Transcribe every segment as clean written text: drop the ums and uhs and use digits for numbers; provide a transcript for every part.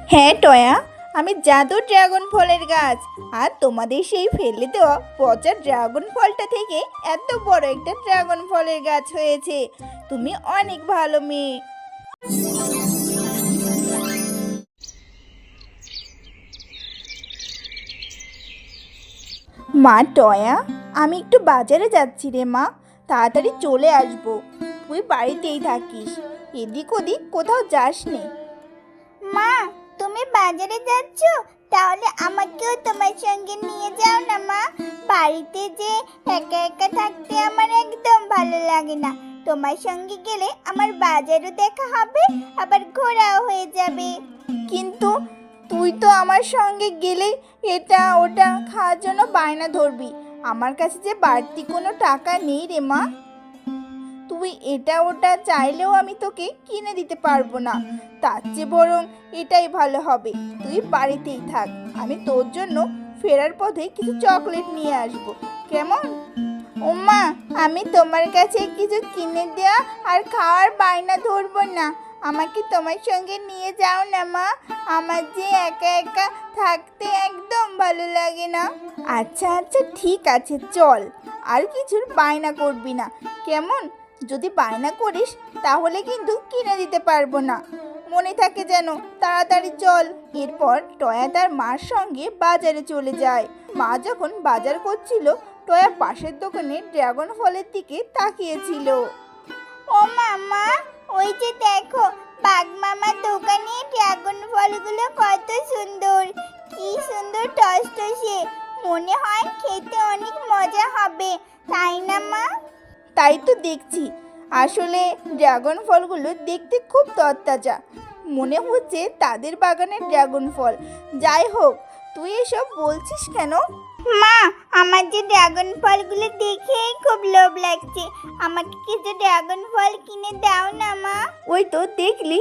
হ্যাঁ টয়া, আমি জাদুর ড্রাগন ফলের গাছ। আর তোমাদের সেই ফেলে দেওয়া পচা ড্রাগন ফলটা থেকে এত বড় একটা ড্রাগন ফলের গাছ হয়েছে। তুমি অনেক ভালো মেয়ে। মা টয়া, আমি একটু বাজারে যাচ্ছি রে মা, তাড়াতাড়ি চলে আসবো। তুই বাড়িতেই থাকিস, এদিক ওদিক কোথাও যাস নে। মা, তুমি বাজারে যাচ্ছ? তাহলে আমাকেও তোমার সঙ্গে নিয়ে যাও না মা। বাড়িতে যে একা একা থাকতে আমার একদম ভালো লাগে না। তোমার সঙ্গে গেলে আমার বাজারও দেখা হবে, আবার ঘোরাও হয়ে যাবে। কিন্তু তুই তো আমার সঙ্গে গেলে এটা ওটা খাওয়ার জন্য বায়না ধরবি। আমার কাছে যে বাড়তি কোনো টাকা নেই রে মা। তুই এটা ওটা চাইলেও আমি তোকে কিনে দিতে পারবো না। তার চেয়ে বরং এটাই ভালো হবে, তুই বাড়িতেই থাক। আমি তোর জন্য ফেরার পথে কিছু চকলেট নিয়ে আসবো, কেমন? ওমা, আমি তোমার কাছে কিছু কিনে দেওয়া আর খাওয়ার বায়না ধরবো না। আমাকে তোমার সঙ্গে নিয়ে যাও না মা, আমার যে একা একা থাকতে একদম ভালো লাগে না। আচ্ছা আচ্ছা ঠিক আছে, চল। আর কিছুর বায়না করবি না, কেমন? যদি বায়না করিস তাহলে কিন্তু কিনে দিতে পারবো না, মনে থাকে যেন। তাড়াতাড়ি চল। এরপর টয়া তার মার সঙ্গে বাজারে চলে যায়। মা যখন বাজার করছিল, টয়া পাশের দোকানে ড্রাগন ফলের দিকে তাকিয়েছিল। ও মামা, ওই যে দেখো, বাঘ মামার দোকানে ড্রাগন ফলগুলো কত সুন্দর, কি সুন্দর টসটসে। মনে হয় খেতে অনেক মজা হবে, তাই না মা? তাই তো দেখছি, আসলে ড্রাগন ফলগুলো দেখতে খুব তরতাজা, মনে হচ্ছে তাদের বাগানের ড্রাগন ফল। যাই হোক, তুই এসব বলছিস কেন? মা, আমার যে ড্রাগন ফলগুলো দেখেই খুব লোভ লাগছে। আমাকে কিছু ড্রাগন ফল কিনে দাও না মা। ওই তো দেখলি,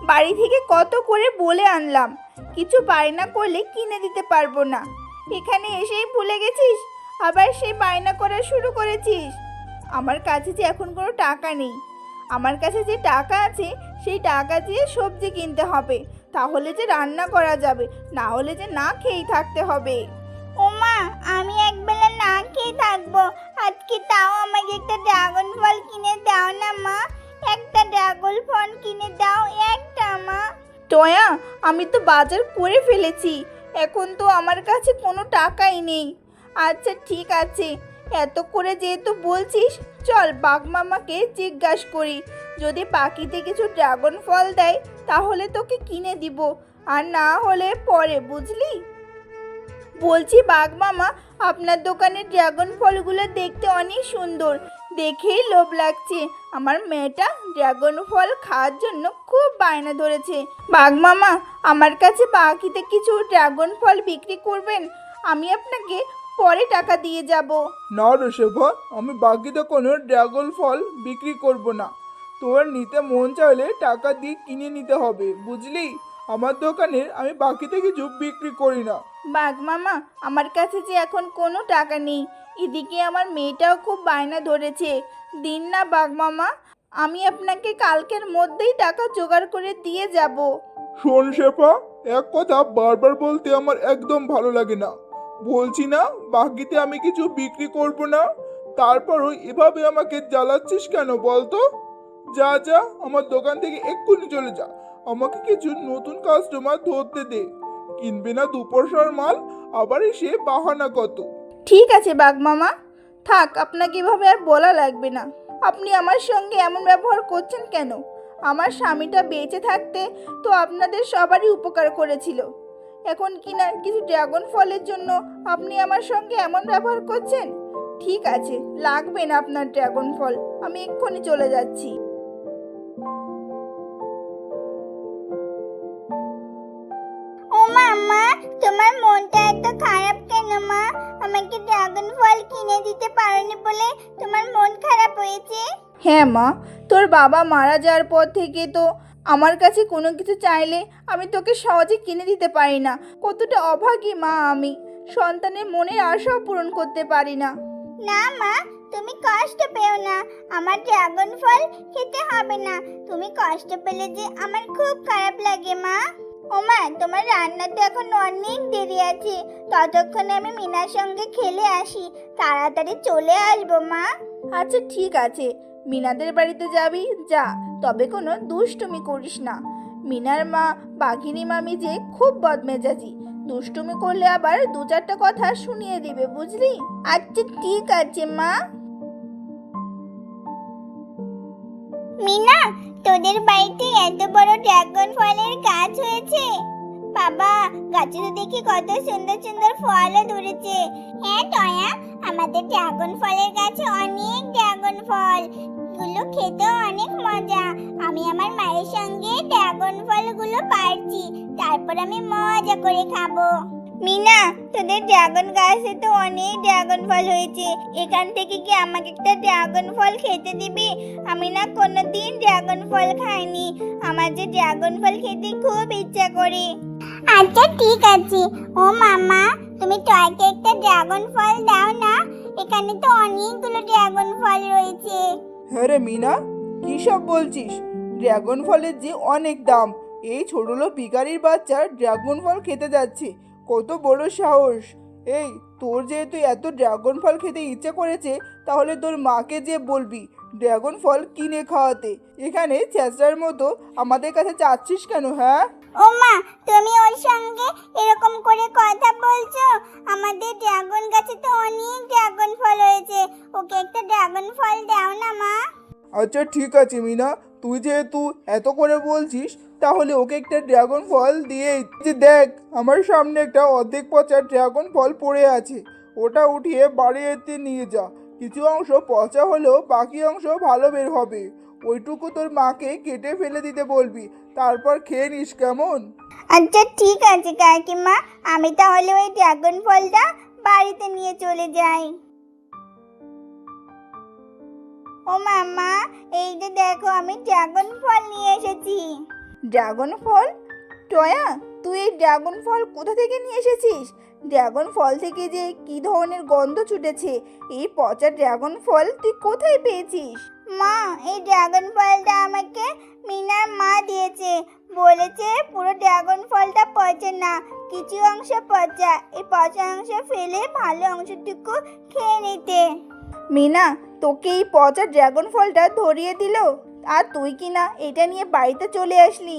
বাড়ি থেকে কত করে বলে আনলাম, কিছু বায়না করলে কিনে দিতে পারবো না। এখানে এসেই ভুলে গেছিস, আবার সেই বায়না করা শুরু করেছিস। আমার কাছে যে এখন কোনো টাকা নেই। আমার কাছে যে টাকা আছে সেই টাকা দিয়ে সবজি কিনতে হবে, তাহলে যে রান্না করা যাবে, না হলে যে না খেয়েই থাকতে হবে। ও মা, আমি একবেলা না খেয়ে থাকবো আজকে, তাও আমাকে একটা ড্রাগন ফল কিনে দাও না মা। একটা ড্রাগন ফল কিনে দাও, একটা মা। টয়া, আমি তো বাজার করে ফেলেছি, এখন তো আমার কাছে কোনো টাকাই নেই। আচ্ছা ঠিক আছে, এত করে যেহেতু বলছিস, চল বাঘ মামাকে জিজ্ঞাসা করি। যদি বাকিতে কিছু ড্রাগন ফল দেয় তাহলে তোকে কিনে দিব, আর না হলে পরে, বুঝলি? বলছি বাঘ মামা, আপনার দোকানের ড্রাগন ফলগুলো দেখতে অনেক সুন্দর, দেখেই লোভ লাগছে। আমার মেয়েটা ড্রাগন ফল খাওয়ার জন্য খুব বায়না ধরেছে। বাঘ মামা, আমার কাছে বাকিতে কিছু ড্রাগন ফল বিক্রি করবেন? আমি আপনাকে পরে টাকা দিয়ে যাব। না রে শেফা, আমি বাকিতে কোনো ড্রাগন ফল বিক্রি করব না। তোর নিতে মন চাইলে টাকা দিয়ে কিনে নিতে হবে, বুঝলি? আমার দোকানের আমি বাকিতে কিছু বিক্রি করি না। বাঘ মামা, আমার কাছে যে এখন কোনো টাকা নেই, এদিকে আমার মেয়েটাও খুব বায়না ধরেছে। দিন না বাঘ মামা, আমি আপনাকে কালকের মধ্যেই টাকা জোগাড় করে দিয়ে যাব। শোন শেফা, এক কথা বারবার বলতে আমার একদম ভালো লাগে না। বলছি না বাকিতে আমি কিছু বিক্রি করব না, তারপরও এভাবে আমাকে জ্বালাচ্ছিস কেন বলতো? যা যা, আমার দোকান থেকে এক্ষুনি চলে যা। আমাকে কিছু নতুন কাস্টমার ধরতে দে। কিনবে না দুপয়সার মাল, আবার এসে বাহানা কত। ঠিক আছে বাঘ মামা, থাক, আপনাকে এভাবে আর বলা লাগবে না। আপনি আমার সঙ্গে এমন ব্যবহার করছেন কেন? আমার স্বামীটা বেঁচে থাকতে তো আপনাদের সবারই উপকার করেছিল, এখন কি না কিছু ড্রাগন ফলের জন্য আপনি আমার সঙ্গে এমন ব্যবহার করছেন? ঠিক আছে, লাগবে না আপনার ড্রাগন ফল, আমি এক্ষুনি চলে যাচ্ছি। ও মামা, তোমার মনটা এত খারাপ কেন মা? আমাকে ড্রাগন ফল কিনে দিতে পারোনি বলে তোমার মন খারাপ হয়েছে? হ্যাঁ মা, তোর বাবা মারা যাওয়ার পর থেকে তো আমার কাছে কোনো কিছু চাইলে আমি তোকে সহজে কিনে দিতে পারি না। কতটা অভাগী মা আমি, সন্তানের মনের আশাও পূরণ করতে পারি না। না মা, তুমি কষ্ট পেও না। আমার ড্রাগন ফল খেতে হবে না। তুমি কষ্ট পেলে যে আমার খুব খারাপ লাগে মা। ওমা, তোমার রান্না তো এখন অনেক দেরি আছে। ততক্ষণে আমি মিনার সঙ্গে খেলে আসি। তাড়াতাড়ি চলে আসবো মা। আচ্ছা ঠিক আছে, মিনাদের বাড়িতে যাবি যা, তবে কোনো দুষ্টুমি করিস না। মিনার মা বাঘিনী মামি যে খুব বদমেজাজি, দুষ্টুমি করলে আবার দু চারটা কথা শুনিয়ে দিবে, বুঝলি? আচ্ছা ঠিক আছে মা। মিনা, তোদের বাড়িতে এত বড় ড্রাগন ফলের গাছ হয়েছে? বাবা, গাছে তো দেখি কত সুন্দর সুন্দর ফলও ধরেছে। হ্যাঁ টয়া, আমাদের ড্রাগন ফলের গাছে অনেক ড্রাগন ফল, গুলো খেতেও অনেক মজা। আমি আমার মায়ের সঙ্গে ড্রাগন ফলগুলো পারছি, তারপর আমি মজা করে খাবো। মিনা, তোদের ড্রাগন গাছে তো অনেক ড্রাগন ফল হয়েছে, এখান থেকে কি আমাকে একটা ড্রাগন ফল খেতে দিবি? আমি না কোনোদিন ড্রাগন ফল খাইনি, আমার যে ড্রাগন ফল খেতে খুব ইচ্ছা করে। আচ্ছা ঠিক আছে। ও মামা, তুমি টয়কে একটা ড্রাগন ফল দাও না, এখানে তো অনেকগুলো ড্রাগন ফল রয়েছে। হ্যাঁ রে মিনা, কি সব বলছিস? ড্রাগন ফলের যে অনেক দাম, এই ছোটলো ভিখারির বাচ্চা ড্রাগন ফল খেতে যাচ্ছে, কত বড় সাহস! এই, তোর যেহেতু এত ড্রাগন ফল খেতে ইচ্ছে করেছে, তাহলে তোর মাকে যে বলবি ড্রাগন ফল কিনে খাওয়াতে। এখানে ছেঁচড়ার মতো আমাদের কাছে চাচ্ছিস কেন? হ্যাঁ, ও মা, তুমি ওর সঙ্গে এরকম করে কথা বলছো? আমাদের ড্রাগন গাছে তো অনেক ড্রাগন ফল হয়েছে, ওকে একটা ড্রাগন ফল দাও না মা। আচ্ছা ঠিক আছে মিনা, তুই যেহেতু এত করে বলছিস, তাহলে ওকে একটা ড্রাগন ফল দিয়ে যে দেখ, আমার সামনে একটা অর্ধেক পচা ড্রাগন ফল পড়ে আছে, ওটা উঠিয়ে বাড়িতে নিয়ে যা। কিছু অংশ পচা হলেও বাকি অংশ ভালো বের হবে, ওইটুকু তোর মাকে কেটে ফেলে দিতে বলবি, তারপর খেয়ে নিস, কেমন? আচ্ছা ঠিক আছে কাকিমা, আমি তাহলে ওই ড্রাগন ফলটা বাড়িতে নিয়ে চলে যাই। ও মামা, এই যে দেখো, আমি ড্রাগন ফল নিয়ে এসেছি। ড্রাগন ফল? টয়া, তুই এই ড্রাগন ফল কোথা থেকে নিয়ে এসেছিস? ড্রাগন ফল থেকে যে কি ধরনের গন্ধ ছুটেছে! এই পচা ড্রাগন ফল তুই কোথায় পেয়েছিস? মা, এই ড্রাগন ফলটা আমাকে মিনার মা দিয়েছে, বলেছে পুরো ড্রাগন ফলটা পচে না, কিছু অংশ পচা, এই পচা অংশ ফেলে ভালো অংশটুকু খেয়ে নিতে। মিনা তোকে এই পচা ড্রাগন ফলটা ধরিয়ে দিল, আর তুই কি না এটা নিয়ে বাড়িতে চলে আসলি?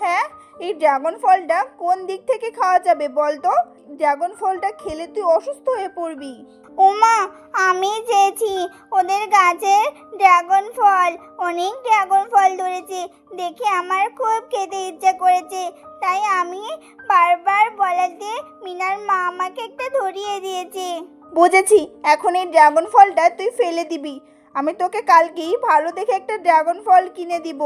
হ্যাঁ, এই ড্রাগন ফলটা কোন দিক থেকে খাওয়া যাবে বল তো? ড্রাগন ফলটা খেলে তুই অসুস্থ হয়ে পড়বি। ওমা, আমি চেয়েছি ওদের গাছে ড্রাগন ফল, অনেক ড্রাগন ফল ধরেছে, দেখে আমার খুব খেতে ইচ্ছা করেছে, তাই আমি বারবার বলাতে মিনার মা আমাকে একটা ধরিয়ে দিয়েছে। বুঝেছি, এখন এই ড্রাগন ফলটা তুই ফেলে দিবি। আমি তোকে কালকেই ভালো দেখে একটা ড্রাগন ফল কিনে দিব,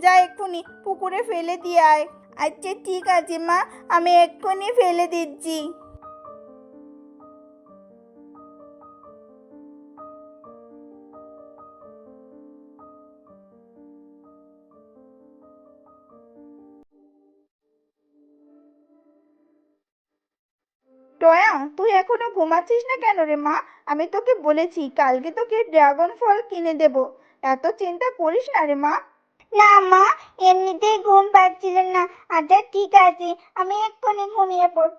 যা এক্ষুনি পুকুরে ফেলে দিয়ে আয়। আচ্ছা ঠিক আছে মা, আমি এক্ষুনি ফেলে দিচ্ছি। টয়া, তুই এখনো ঘুমাচ্ছিস না কেন রে মা? আমি তোকে বলেছি কালকে তোকে ড্রাগন ফল কিনে দেব, এত চিন্তা করিস না রে মা। না মা, এমনিতেই ঘুম পাচ্ছিল না। আচ্ছা ঠিক আছে, আমি এক্ষুনি ঘুমিয়ে পড়ব।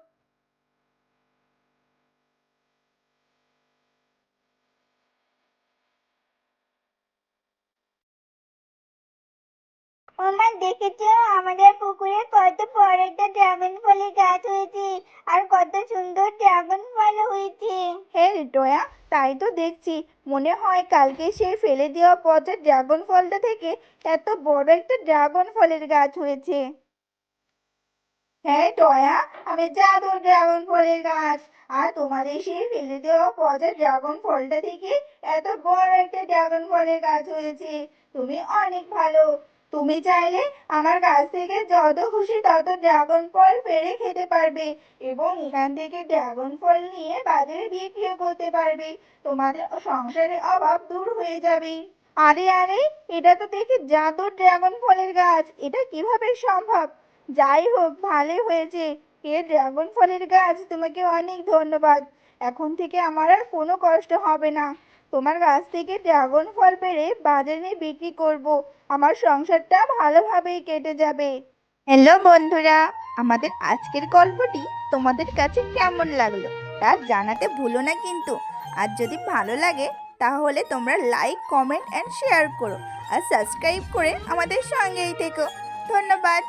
ওমা, দেখেছো আমাদের পুকুরে কত বড় একটা ড্রাগন ফলের গাছ হয়েছে, আর কত সুন্দর ড্রাগন ফল হয়েছে। হ্যাঁ রে টয়া, তাই তো দেখছি। মনে হয় কালকে সেই ফেলে দেওয়া পচা ড্রাগন ফলটা থেকে এত বড় একটা ড্রাগন ফলের গাছ হয়েছে। হ্যাঁ টয়া, আমি জাদু ড্রাগন ফলের গাছ, আর তোমাদের সেই ফেলে দেওয়া পচা ড্রাগন ফলটা থেকে এত বড় একটা ড্রাগন ফলের গাছ হয়েছে। তুমি অনেক ভালো। তুমি চাইলে আমার গাছ থেকে যত খুশি তত ড্রাগন ফল পেড়ে খেতে পারবে, এবং এখান থেকে ড্রাগন ফল নিয়ে বাজারে বিক্রিও করতে পারবে। তোমাদের সংসারের অভাব দূর হয়ে যাবে। আরে আরে, এটা তো দেখি জাদুর ড্রাগন ফলের গাছ, এটা কিভাবে সম্ভব? যাই হোক, ভালোই হয়েছে। এ ড্রাগন ফলের গাছ, তোমাকে অনেক ধন্যবাদ। এখন থেকে আমার আর কোনো কষ্ট হবে না। তোমার গাছ থেকে ড্রাগন ফল পেড়ে বাজারে বিক্রি করব, আমার সংসারটা ভালোভাবেই কেটে যাবে। হ্যালো বন্ধুরা, আমাদের আজকের গল্পটি তোমাদের কাছে কেমন লাগলো তা জানাতে ভুলো না কিন্তু। আর যদি ভালো লাগে তাহলে তোমরা লাইক, কমেন্ট অ্যান্ড শেয়ার করো আর সাবস্ক্রাইব করে আমাদের সঙ্গেই থেকো। ধন্যবাদ।